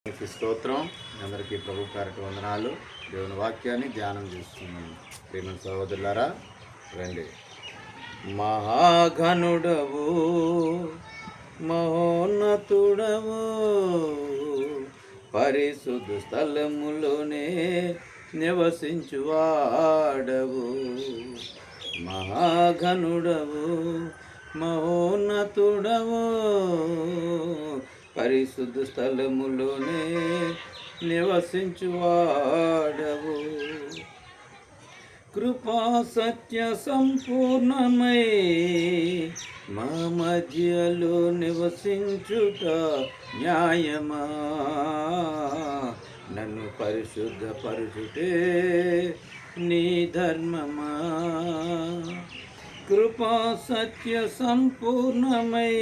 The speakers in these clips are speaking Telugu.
మీకు స్తోత్రం. అందరికీ ప్రభు పేరట వందనాలు. దేవుని వాక్యాన్ని ధ్యానం చేస్తున్నాను. ప్రియమైన సహోదరులారా, రండి. మహాఘనుడవు, మహోన్నతుడవు, పరిశుద్ధ స్థలములోనే నివసించువాడవు. మహాఘనుడవు, మహోన్నతుడవు, పరిశుద్ధ స్థలములోనే నివసించువాడవు. కృపా సత్య సంపూర్ణమై మా మధ్యలో నివసించుట న్యాయమా? నన్ను పరిశుద్ధపరచుటే నీ ధర్మమా? కృపా సత్య సంపూర్ణమై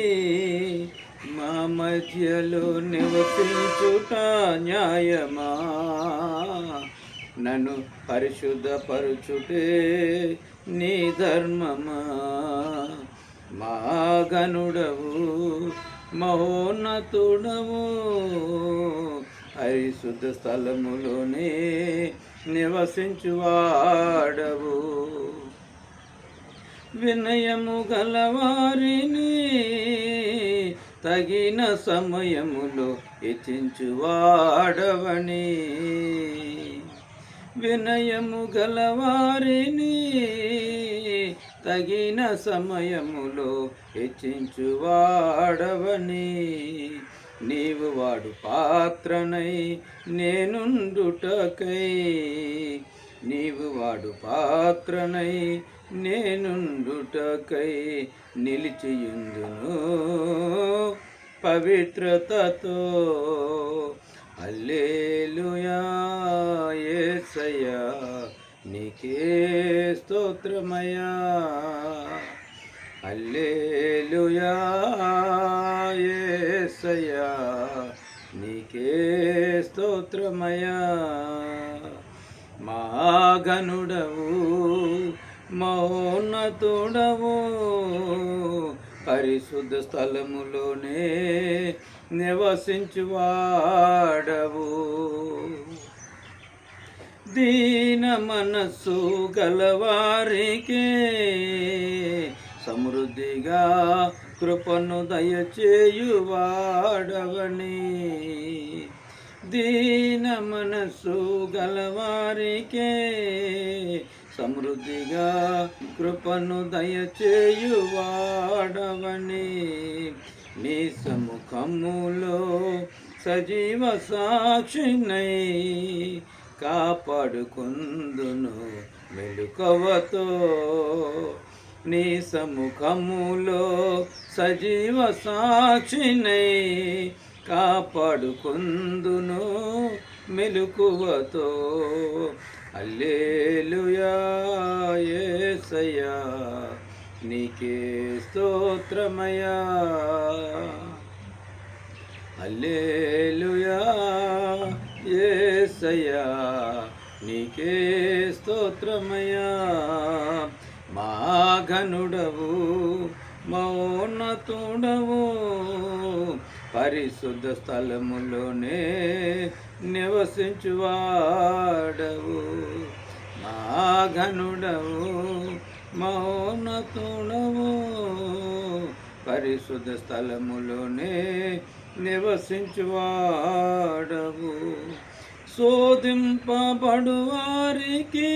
మా మధ్యలో నివసించుట న్యాయమా? నన్ను పరిశుద్ధపరచుటే నీ ధర్మమా? మహాఘనుడవు, మహోన్నతుడవు, పరిశుద్ధ స్థలములోనే నివసించువాడవు. వినయము గలవారిని తగిన సమయములో హెచ్చించువాడవని. వినయము గలవారిని తగిన సమయములో హెచ్చించువాడవని. నీవు వాడు పాత్రనై నేనుండుటకై, నీవు వాడు పాత్రనై నేనుండుటకై నిలిచియుందును పవిత్రతతో. హల్లెలూయా యేసయ్యా, నీకే స్తోత్రమయ్యా. హల్లెలూయా యేసయ్యా, నీకే స్తోత్రమయ్యా. మహాఘనుడవు, మహోన్నతుడవు, పరిశుద్ధ స్థలములోనే నివసించువాడవు. దీన మనస్సు గలవారికే సమృద్ధిగా కృపను దయచేయువాడవని. దీన మనస్సు గలవారికే సమృద్ధిగా కృపను దయచేయువాడవని. నీ సముఖములో సజీవ సాక్షినై కాపాడుకుందును మెలుకవతో. నీ సముఖములో సజీవ సాక్షినై కాపాడుకుందును మెలుకువతో. హల్లెలూయా యేసయ్యా, నీకే స్తోత్రమయ్యా. హల్లెలూయా యేసయ్యా, నీకే స్తోత్రమయ్యా. మహాఘనుడవు, మహోన్నతుడవు, పరిశుద్ధ స్థలములోనే నివసించువాడవు. మహాఘనుడవు, మహోన్నతుడవు, పరిశుద్ధ స్థలములోనే నివసించువాడవు. శోధింపబడు వారికి